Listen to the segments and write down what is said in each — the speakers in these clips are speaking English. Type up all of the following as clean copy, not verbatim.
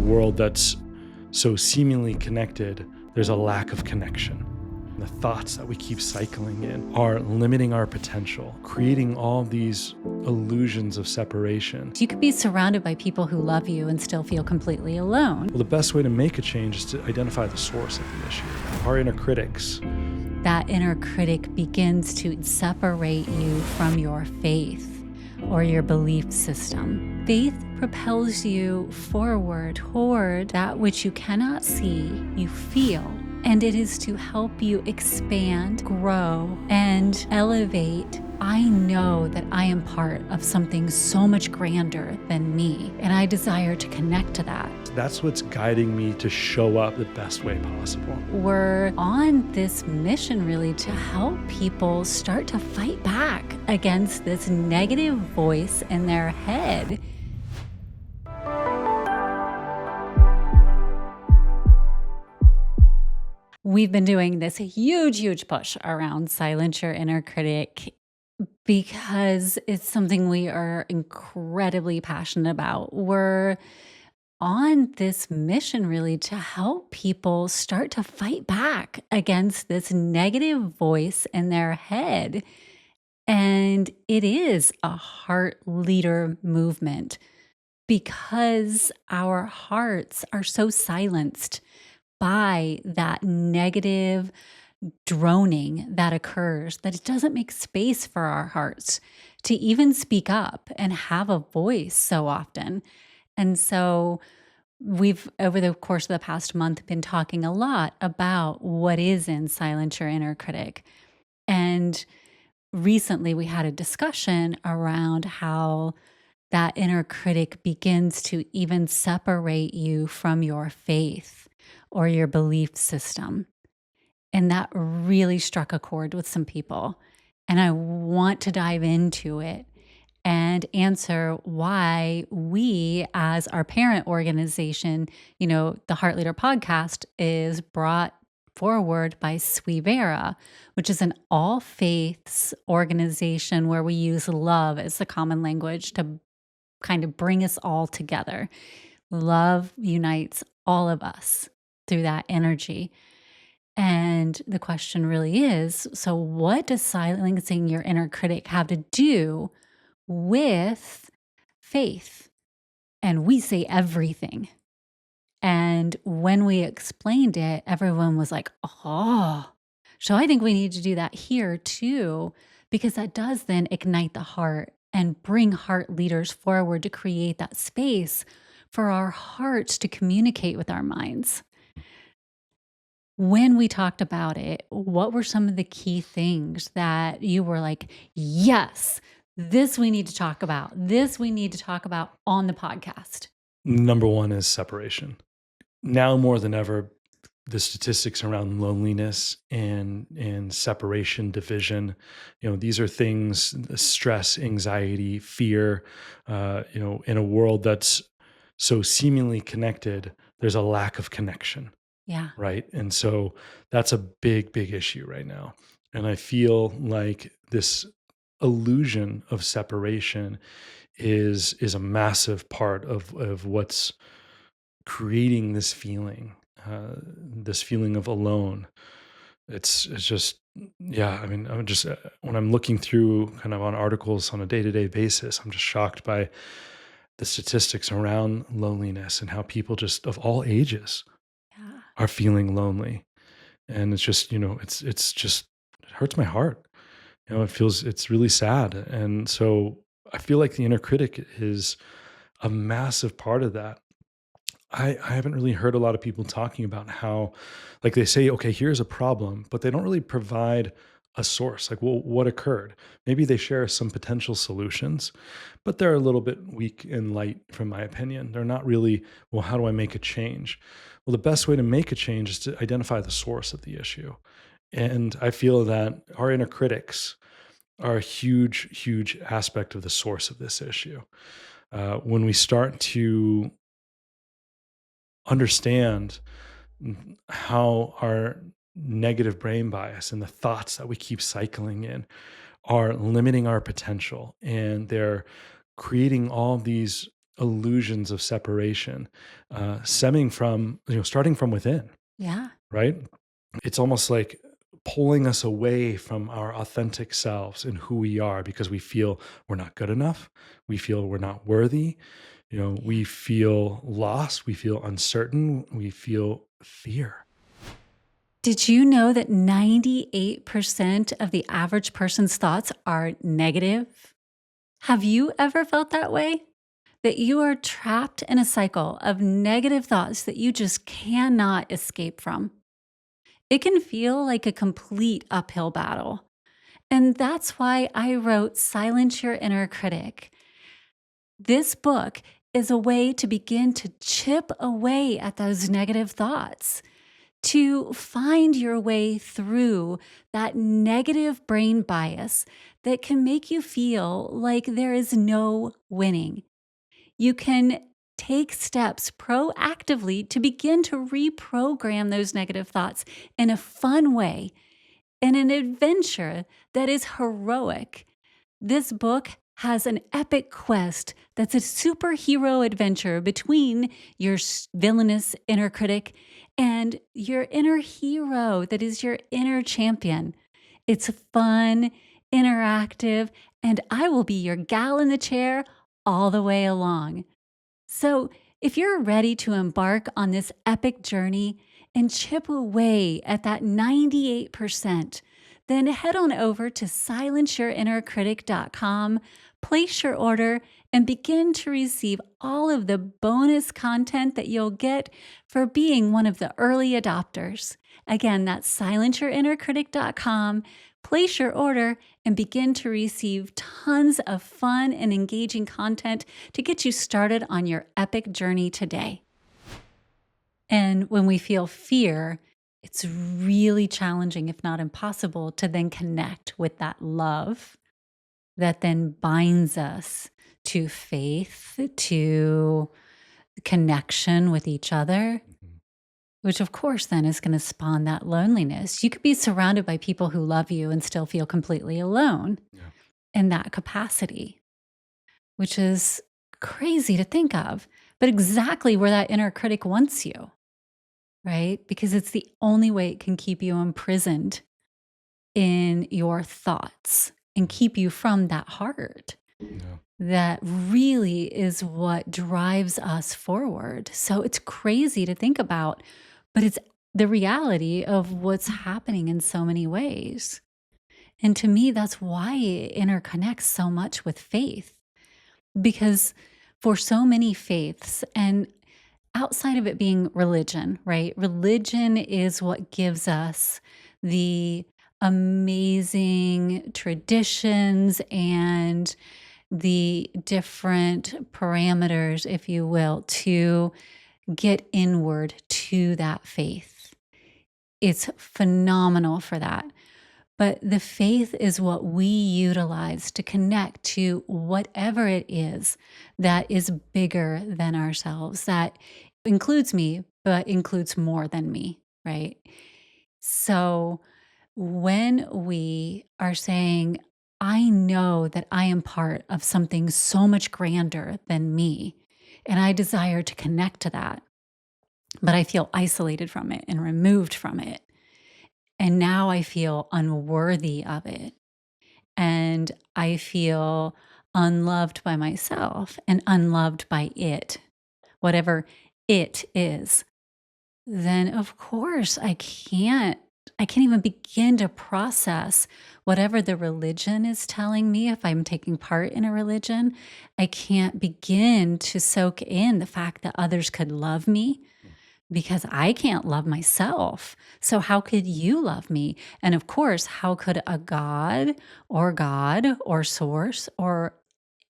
world that's so seemingly connected, there's a lack of connection. The thoughts that we keep cycling in are limiting our potential, creating all these illusions of separation. You could be surrounded by people who love you and still feel completely alone. Well, the best way to make a change is to identify the source of the issue. Our inner critics. That inner critic begins to separate you from your faith or your belief system. Faith propels you forward toward that which you cannot see, you feel. And it is to help you expand, grow, and elevate. I know that I am part of something so much grander than me, and I desire to connect to that. That's what's guiding me to show up the best way possible. We're on this mission really to help people start to fight back against this negative voice in their head. We've been doing this huge push around silence your inner critic because it's something we are incredibly passionate about. We're on this mission really to help people start to fight back against this negative voice in their head. And it is a heart leader movement because our hearts are so silenced by that negative droning that occurs, that it doesn't make space for our hearts to even speak up and have a voice so often. And so we've, over the course of the past month, been talking a lot about what is in Silence Your Inner Critic. And recently we had a discussion around how that inner critic begins to even separate you from your faith or your belief system. And that really struck a chord with some people. And I want to dive into it and answer why we, as our parent organization, the Heart Leader podcast is brought forward by Suivera, which is an all faiths organization where we use love as the common language to kind of bring us all together. Love unites all of us through that energy. And the question really is, so what does silencing your inner critic have to do with faith? And we say everything. And when we explained it, everyone was like, oh, so I think we need to do that here too, because that does then ignite the heart and bring heart leaders forward to create that space for our hearts to communicate with our minds. When we talked about it, what were some of the key things that you were like, yes, this we need to talk about. This we need to talk about on the podcast? Number one is separation. Now more than ever, the statistics around loneliness and separation, division, these are things, stress, anxiety, fear, in a world that's so seemingly connected, there's a lack of connection. Yeah. Right. And so that's a big issue right now. And I feel like this illusion of separation is a massive part of what's creating this feeling of alone. It's just, yeah. I mean, I'm just, when I'm looking through kind of on articles on a day-to-day basis, I'm just shocked by the statistics around loneliness and how people just of all ages are feeling lonely. And it's just, it's just, it hurts my heart. It's really sad. And so I feel like the inner critic is a massive part of that. I haven't really heard a lot of people talking about how, like they say, okay, here's a problem, but they don't really provide a source. Like, well, what occurred? Maybe they share some potential solutions, but they're a little bit weak and light, from my opinion. They're not really, well, how do I make a change? Well, the best way to make a change is to identify the source of the issue. And I feel that our inner critics are a huge aspect of the source of this issue. When we start to understand how our negative brain bias and the thoughts that we keep cycling in are limiting our potential, and they're creating all these illusions of separation, stemming from, starting from within, Yeah. right? It's almost like pulling us away from our authentic selves and who we are because we feel we're not good enough. We feel we're not worthy. Yeah. We feel lost. We feel uncertain. We feel fear. Did you know that 98% of the average person's thoughts are negative? Have you ever felt that way? That you are trapped in a cycle of negative thoughts that you just cannot escape from? It can feel like a complete uphill battle. And that's why I wrote Silence Your Inner Critic. This book is a way to begin to chip away at those negative thoughts, to find your way through that negative brain bias that can make you feel like there is no winning. You can take steps proactively to begin to reprogram those negative thoughts in a fun way, in an adventure that is heroic. This book has an epic quest that's a superhero adventure between your villainous inner critic and your inner hero that is your inner champion. It's fun, interactive, and I will be your gal in the chair all the way along. So, if you're ready to embark on this epic journey and chip away at that 98%, then head on over to silenceyourinnercritic.com, place your order, and begin to receive all of the bonus content that you'll get for being one of the early adopters. Again, that's silenceyourinnercritic.com. Place your order and begin to receive tons of fun and engaging content to get you started on your epic journey today. And when we feel fear, it's really challenging, if not impossible, to then connect with that love that then binds us to faith, to connection with each other, Mhm. which of course then is going to spawn that loneliness. You could be surrounded by people who love you and still feel completely alone Yeah. in that capacity, which is crazy to think of, but exactly where that inner critic wants you, right? Because it's the only way it can keep you imprisoned in your thoughts and Mhm. keep you from that heart. Yeah. That really is what drives us forward. So it's crazy to think about, but it's the reality of what's happening in so many ways. And to me, that's why it interconnects so much with faith. Because for so many faiths, and outside of it being religion, right? Religion is what gives us the amazing traditions and the different parameters, if you will, to get inward to that faith. It's phenomenal for that. But the faith is what we utilize to connect to whatever it is that is bigger than ourselves, that includes me, but includes more than me, right? So when we are saying, I know that I am part of something so much grander than me, and I desire to connect to that, but I feel isolated from it and removed from it. And now I feel unworthy of it. And I feel unloved by myself and unloved by it, whatever it is. Then of course I can't even begin to process whatever the religion is telling me if I'm taking part in a religion. I can't begin to soak in the fact that others could love me because I can't love myself. So, how could you love me? And of course, how could a God or source or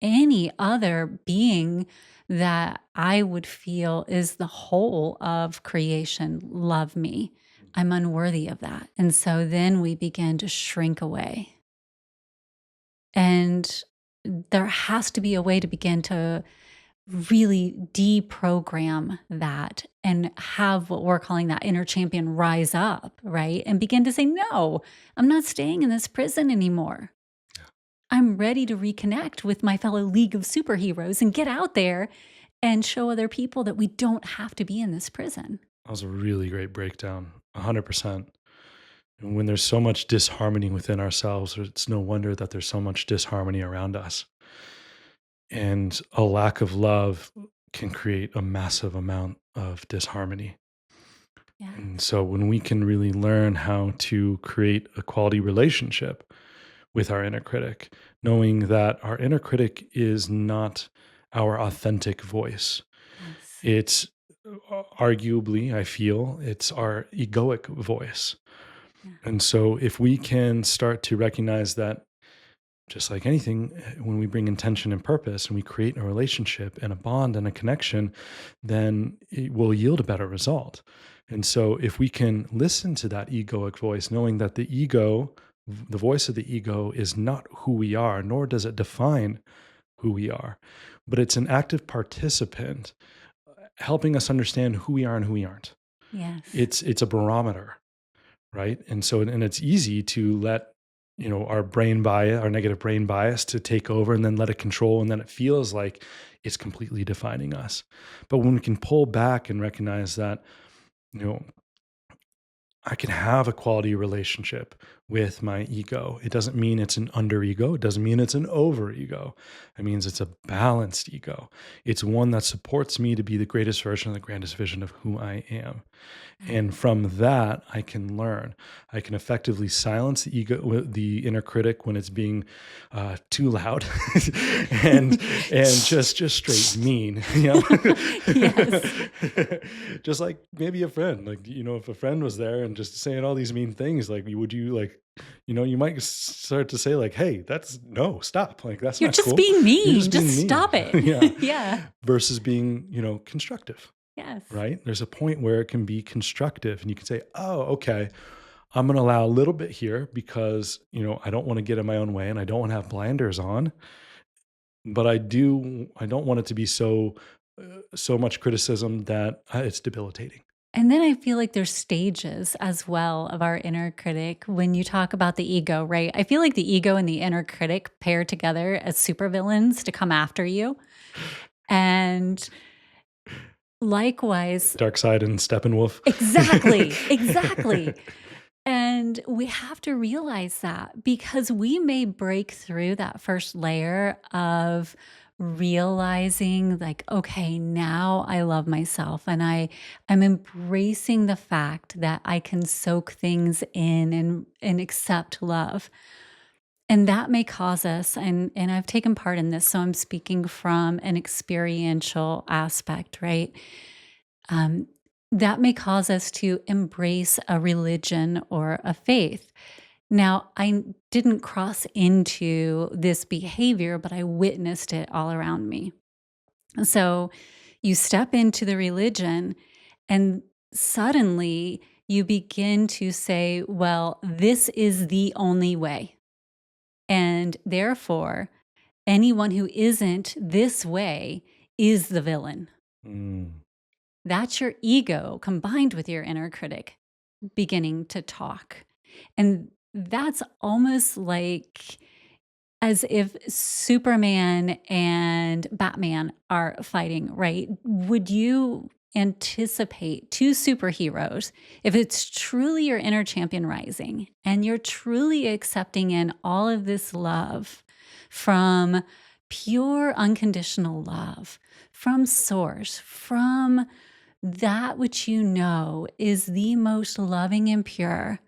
any other being that I would feel is the whole of creation love me? I'm unworthy of that. And so then we begin to shrink away. And there has to be a way to begin to really deprogram that and have what we're calling that inner champion rise up, right? And begin to say, no, I'm not staying in this prison anymore. I'm ready to reconnect with my fellow League of Superheroes and get out there and show other people that we don't have to be in this prison. That was a really great breakdown. 100%. And when there's so much disharmony within ourselves, it's no wonder that there's so much disharmony around us. And a lack of love can create a massive amount of disharmony. And Yes. so when we can really learn how to create a quality relationship with our inner critic, knowing that our inner critic is not our authentic voice. Yes. It's arguably, I feel, it's our egoic voice. Yeah. And so if we can start to recognize that, just like anything, when we bring intention and purpose and we create a relationship and a bond and a connection, then it will yield a better result. And so, if we can listen to that egoic voice, knowing that the ego, the voice of the ego, is not who we are, nor does it define who we are, but it's an active participant helping us understand who we are and who we aren't. Yes. It's a barometer, right? And so, and it's easy to let, our brain bias, our negative brain bias, to take over and then let it control, and then it feels like it's completely defining us. But when we can pull back and recognize that, you know I can have a quality relationship with my ego. It doesn't mean it's an under ego. It doesn't mean it's an over ego. It means it's a balanced ego. It's one that supports me to be the greatest version, the grandest vision of who I am. And from that, I can learn. I can effectively silence the ego, the inner critic, when it's being too loud, and just straight mean. Yes. Just like maybe a friend, like if a friend was there and just saying all these mean things, like would you like, you might start to say like, "Hey, that's no, stop! Like that's You're not just cool. being You're mean. just Just being mean." stop it. Yeah, Yeah. versus being constructive, Yes. right? There's a point where it can be constructive and you can say, oh, okay, I'm going to allow a little bit here because, I don't want to get in my own way and I don't want to have blinders on, but I don't want it to be so much criticism that it's debilitating. And then I feel like there's stages as well of our inner critic when you talk about the ego, right? I feel like the ego and the inner critic pair together as supervillains to come after you. And likewise, Dark side and Steppenwolf. exactly, exactly. And we have to realize that because we may break through that first layer of realizing like, okay, now I love myself and I'm embracing the fact that I can soak things in and accept love. And that may cause us, and I've taken part in this, so I'm speaking from an experiential aspect, right? Um, that may cause us to embrace a religion or a faith. Now, didn't cross into this behavior, but I witnessed it all around me. So you step into the religion, and suddenly you begin to say, well, this is the only way. And therefore, anyone who isn't this way is the villain. Mm, That's your ego combined with your inner critic beginning to talk. And that's almost like as if Superman and Batman are fighting, right? Would you anticipate two superheroes if it's truly your inner champion rising and you're truly accepting in all of this love from pure unconditional love, from source, from that which you know is the most loving and pure,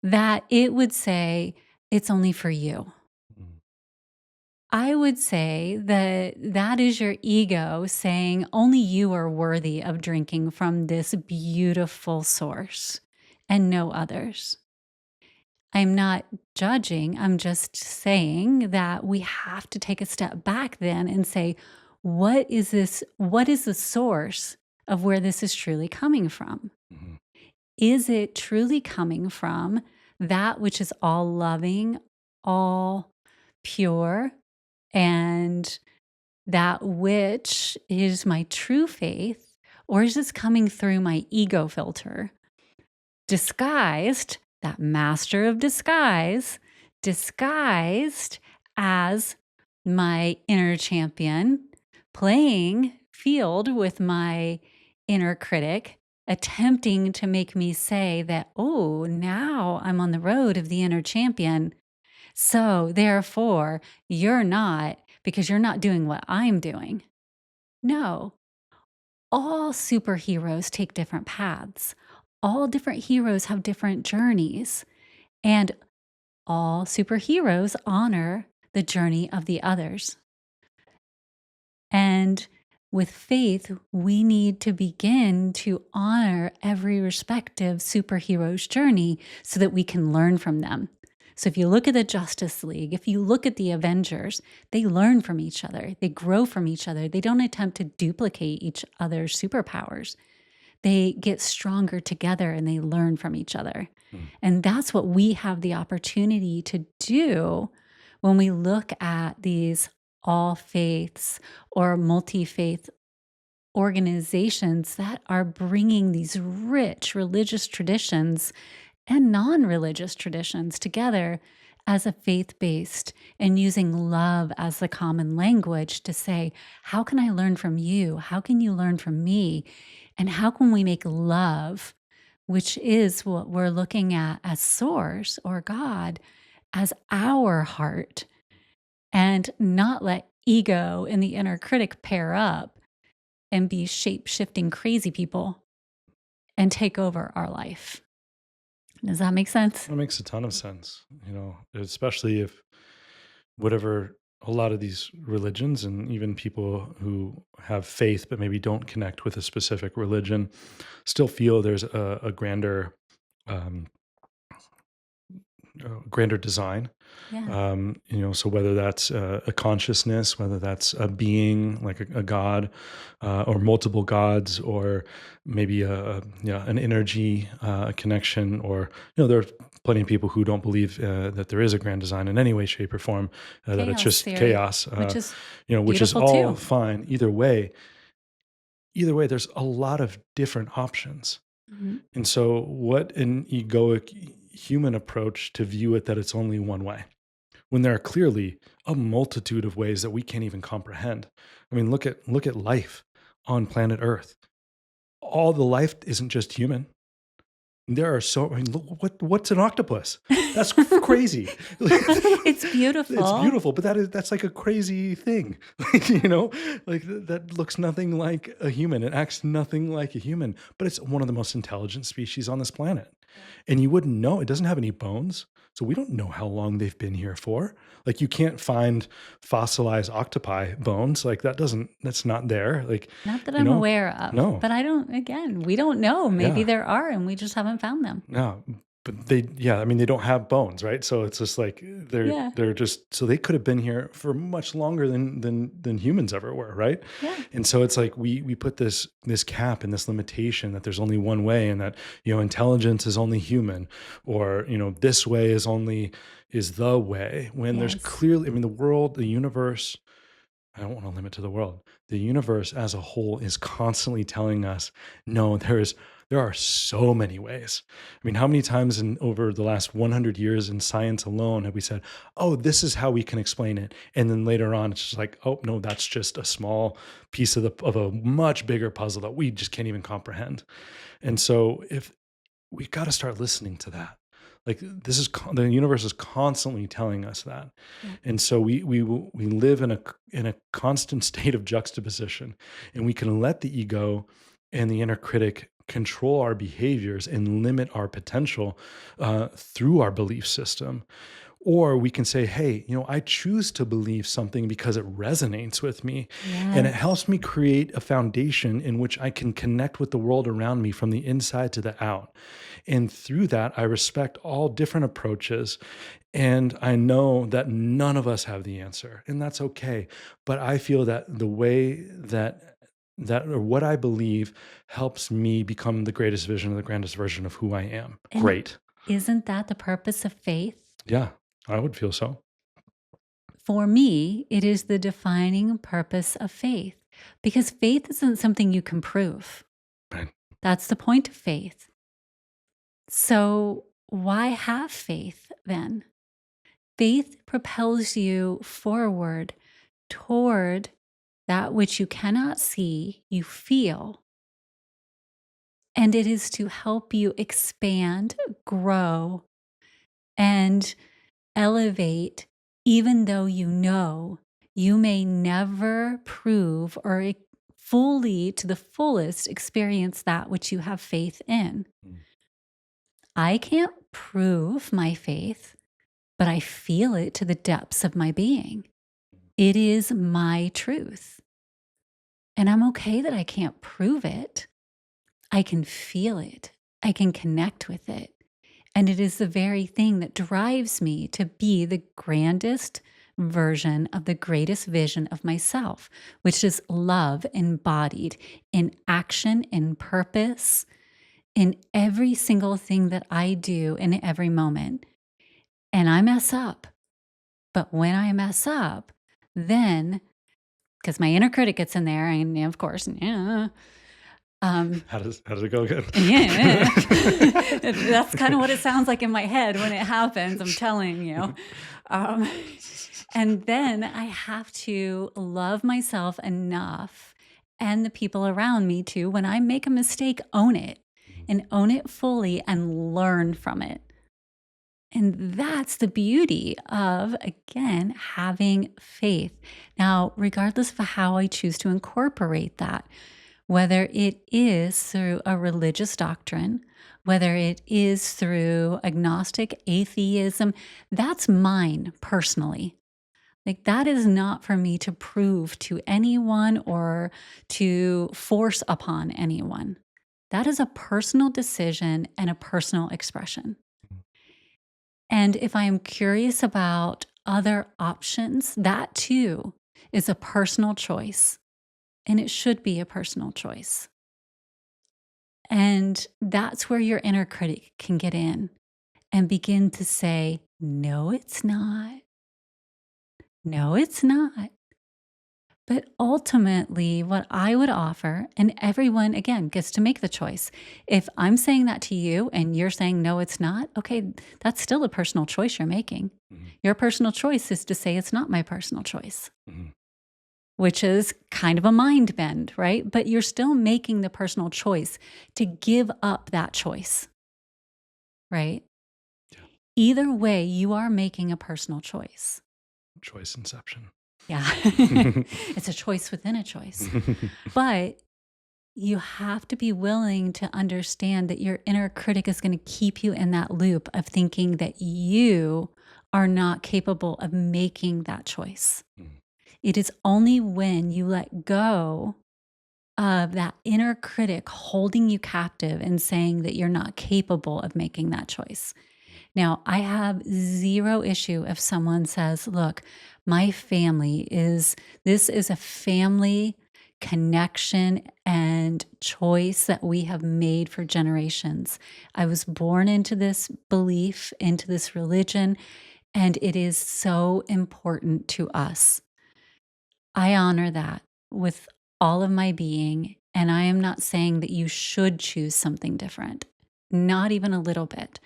that it would say, it's only for you. mm, I would say that that is your ego saying only you are worthy of drinking from this beautiful source and no others. I'm not judging. I'm just saying that we have to take a step back then and say, what is this? What is the source of where this is truly coming from? mhm, Is it truly coming from that which is all loving, all pure, and that which is my true faith? Or is this coming through my ego filter, disguised, that master of disguise, disguised as my inner champion, playing field with my inner critic, attempting to make me say that, oh, now I'm on the road of the inner champion. So therefore, you're not, because you're not doing what I'm doing. No, all superheroes take different paths. All different heroes have different journeys. And all superheroes honor the journey of the others. And with faith, we need to begin to honor every respective superhero's journey so that we can learn from them. So if you look at the Justice League, if you look at the Avengers, they learn from each other. They grow from each other. They don't attempt to duplicate each other's superpowers. They get stronger together and they learn from each other. Mm. And that's what we have the opportunity to do when we look at these all faiths or multi faith organizations that are bringing these rich religious traditions and non religious traditions together as a faith based and using love as the common language to say, how can I learn from you? How can you learn from me? And how can we make love, which is what we're looking at as source or God, as our heart, and not let ego and the inner critic pair up and be shape shifting crazy people and take over our life? Does that make sense? That makes a ton of sense, especially if whatever a lot of these religions and even people who have faith but maybe don't connect with a specific religion still feel there's a um, grander design. Yeah. So whether that's a consciousness, whether that's a being like a god, or multiple gods, or maybe an energy, a connection, or there are plenty of people who don't believe that there is a grand design in any way, shape, or form, that it's Chaos just theory, chaos, which is which is beautiful all too. fine either way, there's a lot of different options. Mhm. And so, what an egoic human approach to view it that it's only one way, when there are clearly a multitude of ways that we can't even comprehend. I mean, look at life on planet Earth. All the life isn't just human. There are I mean, look, what's an octopus? That's crazy. It's It's beautiful. beautiful, but that's like a crazy thing. That looks nothing like a human. It acts nothing like a human, but it's one of the most intelligent species on this planet. Yeah. And you wouldn't know. It doesn't have any bones, so we don't know how long they've been here for. Like, you can't find fossilized octopi bones. Like, that's not there. Like, Not that you I'm know, aware of, no, but I don't, again, we don't know. Maybe yeah. there are and we just haven't found them. No, but yeah, I mean, they don't have bones, right? So it's just like Yeah. they're just so they could have been here for much longer than humans ever were, right? Yeah. And so it's like we put this cap and this limitation that there's only one way, and that intelligence is only human, or this way is the way, when there's Yes. clearly, I mean, the world, the universe, I don't want to limit to the world. The universe as a whole is constantly telling us, no, there are so many ways. I mean, how many times in over the last 100 years in science alone have we said, "Oh, this is how we can explain it," and then later on, it's just like, "Oh no, that's just a small piece of a much bigger puzzle that we just can't even comprehend." And so, if we got to start listening to that. Like, the universe is constantly telling us that, Yeah. and so we live in a constant state of juxtaposition, and we can let the ego and the inner critic control our behaviors and limit our potential through our belief system. Or we can say, hey, I choose to believe something because it resonates with me, and it Yes. helps me create a foundation in which I can connect with the world around me from the inside to the out. And through that, I respect all different approaches. And I know that none of us have the answer, and that's okay. But I feel that the way that or what I believe helps me become the greatest vision of the grandest version of who I am. And Great. isn't that the purpose of faith? Yeah, I would feel so. For me, it is the defining purpose of faith because faith isn't something you can prove. Right. That's the point of faith. So, why have faith then? Faith propels you forward toward that which you cannot see, you feel, and it is to help you expand, grow, and elevate, even though you know you may never prove or fully to the fullest experience that which you have faith in. Mm. I can't prove my faith, but I feel it to the depths of my being. It is my truth. And I'm okay that I can't prove it. I can feel it. I can connect with it. And it is the very thing that drives me to be the grandest version of the greatest vision of myself, which is love embodied in action, in purpose, in every single thing that I do in every moment. And I mess up. But when I mess up, then, because my inner critic gets in there, and of course, yeah, um, How does it go again? yeah. That's kind of what it sounds like in my head when it happens, I'm telling you. Um, and then I have to love myself enough and the people around me too. When I make a mistake, own it and own it fully and learn from it. And that's the beauty of, again, having faith. Now, regardless of how I choose to incorporate that, whether it is through a religious doctrine, whether it is through agnostic atheism, that's mine personally. Like, that is not for me to prove to anyone or to force upon anyone. That is a personal decision and a personal expression. And if I am curious about other options, that too is a personal choice. And it should be a personal choice. And that's where your inner critic can get in and begin to say, no, it's not. No, it's not. But ultimately, what I would offer, and everyone again gets to make the choice. If I'm saying that to you and you're saying, no, it's not, okay, that's still a personal choice you're making. Mhm. Your personal choice is to say, it's not my personal choice, Mhm. which is kind of a mind bend, right? But you're still making the personal choice to give up that choice, right? Yeah. Either way, you are making a personal choice. Choice inception. Yeah. It's a choice within a choice. But you have to be willing to understand that your inner critic is going to keep you in that loop of thinking that you are not capable of making that choice. Mhm. It is only when you let go of that inner critic holding you captive and saying that you're not capable of making that choice. Now, I have zero issue if someone says, look, my family is, this is a family connection and choice that we have made for generations. I was born into this belief, into this religion, and it is so important to us. I honor that with all of my being. And I am not saying that you should choose something different, not even a little bit.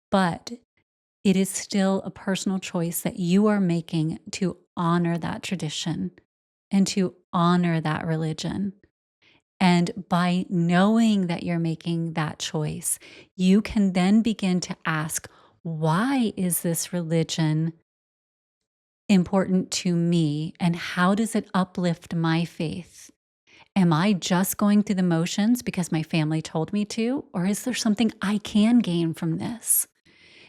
But it is still a personal choice that you are making to honor that tradition and to honor that religion. And by knowing that you're making that choice, you can then begin to ask, why is this religion important to me? And how does it uplift my faith? Am I just going through the motions because my family told me to? Or is there something I can gain from this?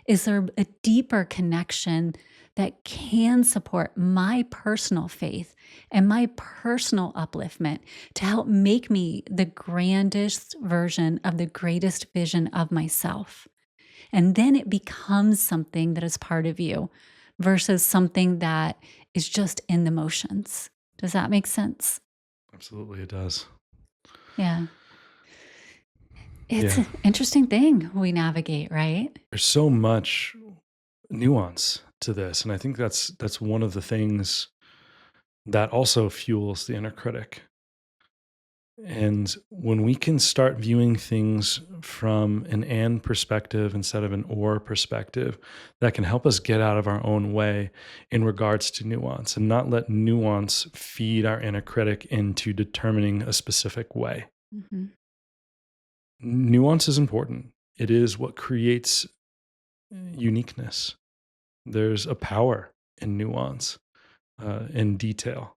Is there a deeper connection that can support my personal faith and my personal upliftment to help make me the grandest version of the greatest vision of myself? And then it becomes something that is part of you versus something that is just in the motions. Does that make sense? Absolutely, it does. Yeah. It's Yeah. an interesting thing we navigate, right? There's so much nuance to this, and I think that's one of the things that also fuels the inner critic. And when we can start viewing things from an and perspective instead of an or perspective, that can help us get out of our own way in regards to nuance and not let nuance feed our inner critic into determining a specific way. Mhm. Nuance is important. It is what creates uniqueness. There's a power in nuance, in detail.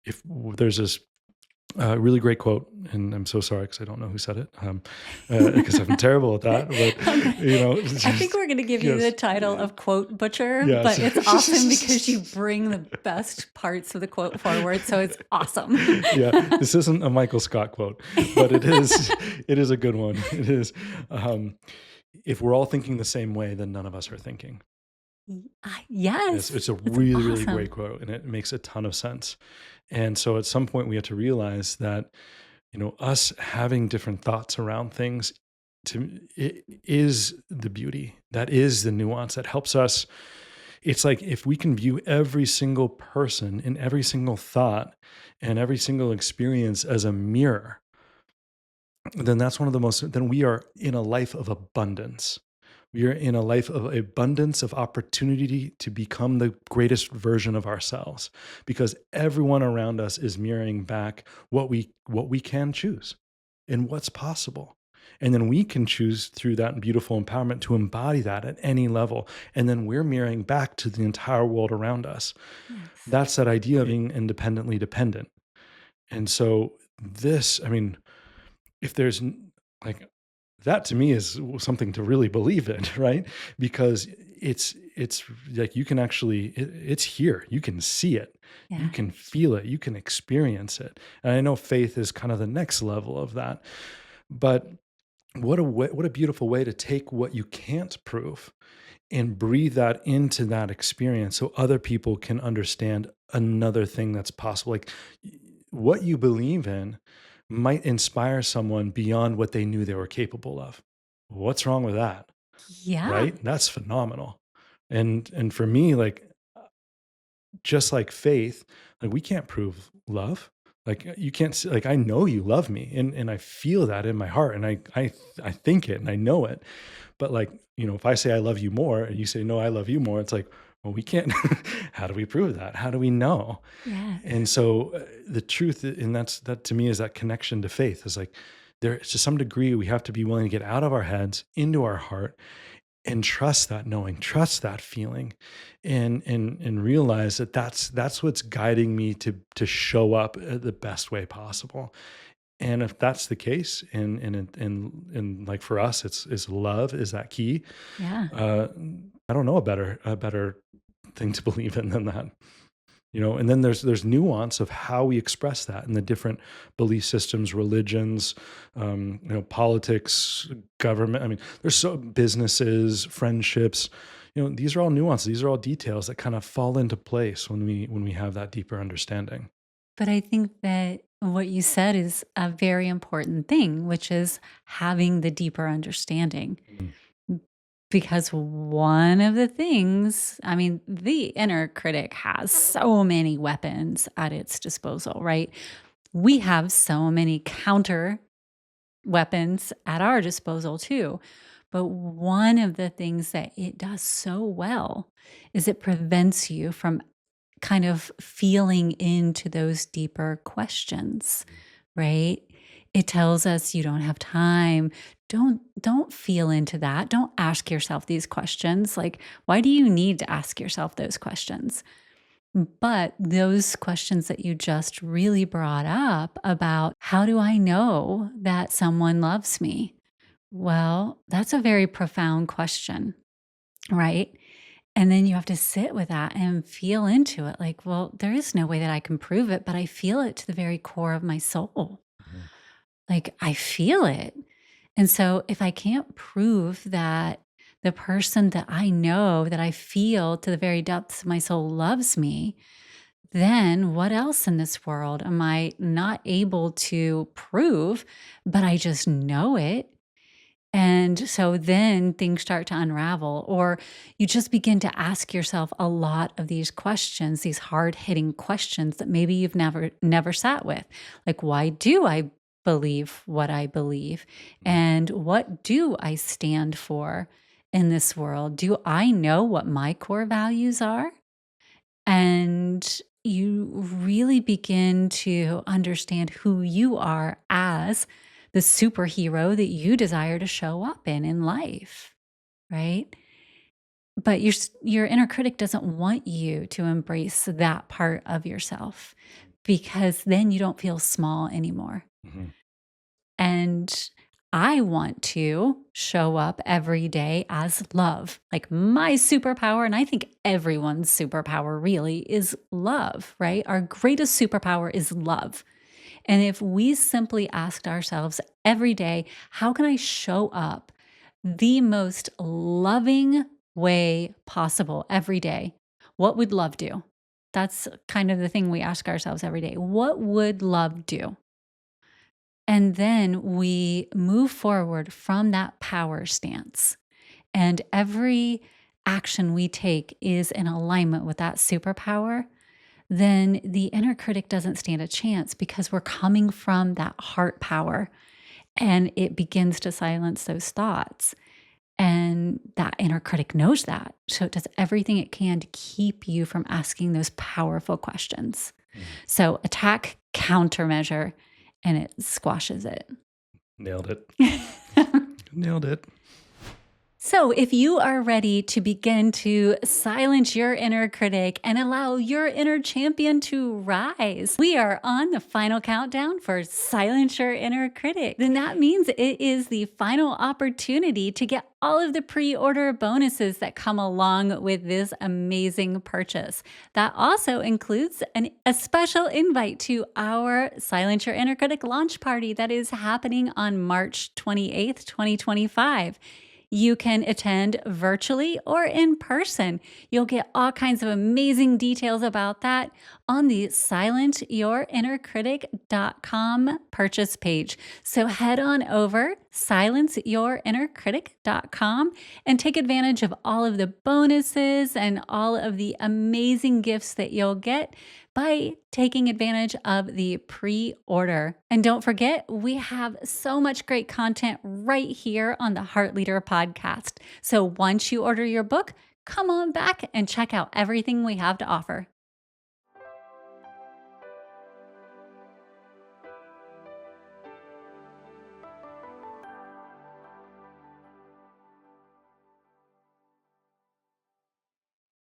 If there's this really great quote, and I'm so sorry because I don't know who said it, because I'm terrible at that. But Okay. it's I think just we're gonna give you the yes, title of quote butcher, yes, but it's awesome because you bring the best parts of the quote forward, so it's awesome. yeah. This isn't a Michael Scott quote, but it is. It is a good one. It is. Um, if we're all thinking the same way, then none of us are thinking. Yes, It's a it's really, really great awesome. quote, and it makes a ton of sense. And so, at some point, we have to realize that us having different thoughts around things it is the beauty, that is the nuance that helps us. It's like if we can view every single person and every single thought and every single experience as a mirror, then that's one of the most then we are in a life of abundance. We are in a life of abundance of opportunity to become the greatest version of ourselves because everyone around us is mirroring back what we can choose and what's possible. And then we can choose through that beautiful empowerment to embody that at any level. And then we're mirroring back to the entire world around us. Yes. That's that idea of being independently dependent. And so, I mean, if like that to me is something to really believe in, right? Because it's like you can actually it's here. You can see it. You Yeah. can feel it. You can experience it. And I know faith is kind of the next level of that. But what a beautiful way to take what you can't prove and breathe that into that experience so other people can understand another thing that's possible. Like what you believe in might inspire someone beyond what they knew they were capable of. What's wrong with that? Yeah. Right? That's phenomenal. And for me, like just like faith, like we can't prove love. Like you can't like I know you love me and I feel that in my heart and I think it and I know it. But like, if I say I love you more and you say no, I love you more, it's like, well, we can't how do we prove that? How do we know? And Yes. so the truth and that to me is that connection to faith is like there to some degree we have to be willing to get out of our heads into our heart and trust that knowing, trust that feeling, and realize that that's what's guiding me to show up the best way possible. And if that's the case, and like for us, it's love is that key. Yeah. Uh, I don't know a better thing to believe in than that. And then there's nuance of how we express that in the different belief systems, religions, politics, government. I mean, there's so businesses, friendships. These are all nuances. These are all details that kind of fall into place when we have that deeper understanding. But I think that what you said is a very important thing, which is having the deeper understanding. Mm, Because one of the things, I mean, the inner critic has so many weapons at its disposal, right? We have so many counter weapons at our disposal too. But one of the things that it does so well is it prevents you from kind of feeling into those deeper questions, right? It tells us you don't have time. Don't feel into that. Don't ask yourself these questions. Like, why do you need to ask yourself those questions? But those questions that you just really brought up about how do I know that someone loves me? Well, that's a very profound question, right? And then you have to sit with that and feel into it. Like, well, there is no way that I can prove it, but I feel it to the very core of my soul. mhm, Like, I feel it. And so, if I can't prove that the person that I know, that I feel to the very depths of my soul loves me, then what else in this world am I not able to prove, but I just know it? And so then things start to unravel, or you just begin to ask yourself a lot of these questions, these hard-hitting questions that maybe you've never sat with. Like, why do I believe what I believe? Mm, And what do I stand for in this world? Do I know what my core values are? And you really begin to understand who you are as the superhero that you desire to show up in life, right? But your inner critic doesn't want you to embrace that part of yourself because then you don't feel small anymore. mhm, And I want to show up every day as love. Like my superpower, and I think everyone's superpower really is love, right? Our greatest superpower is love. And if we simply asked ourselves every day, how can I show up the most loving way possible every day? What would love do? That's kind of the thing we ask ourselves every day. What would love do? And then we move forward from that power stance. And every action we take is in alignment with that superpower. Then the inner critic doesn't stand a chance because we're coming from that heart power and it begins to silence those thoughts. And that inner critic knows that. So it does everything it can to keep you from asking those powerful questions. mhm. So attack, countermeasure, and it squashes it. Nailed it. Nailed it. So, if you are ready to begin to silence your inner critic and allow your inner champion to rise, we are on the final countdown for Silence Your Inner Critic. Then that means it is the final opportunity to get all of the pre order bonuses that come along with this amazing purchase. That also includes a special invite to our Silence Your Inner Critic launch party that is happening on March 28th, 2025. You can attend virtually or in person. You'll get all kinds of amazing details about that on the silenceyourinnercritic.com purchase page. So head on over silenceyourinnercritic.com and take advantage of all of the bonuses and all of the amazing gifts that you'll get by taking advantage of the pre order. And don't forget, we have so much great content right here on the Heart Leader podcast. So once you order your book, come on back and check out everything we have to offer.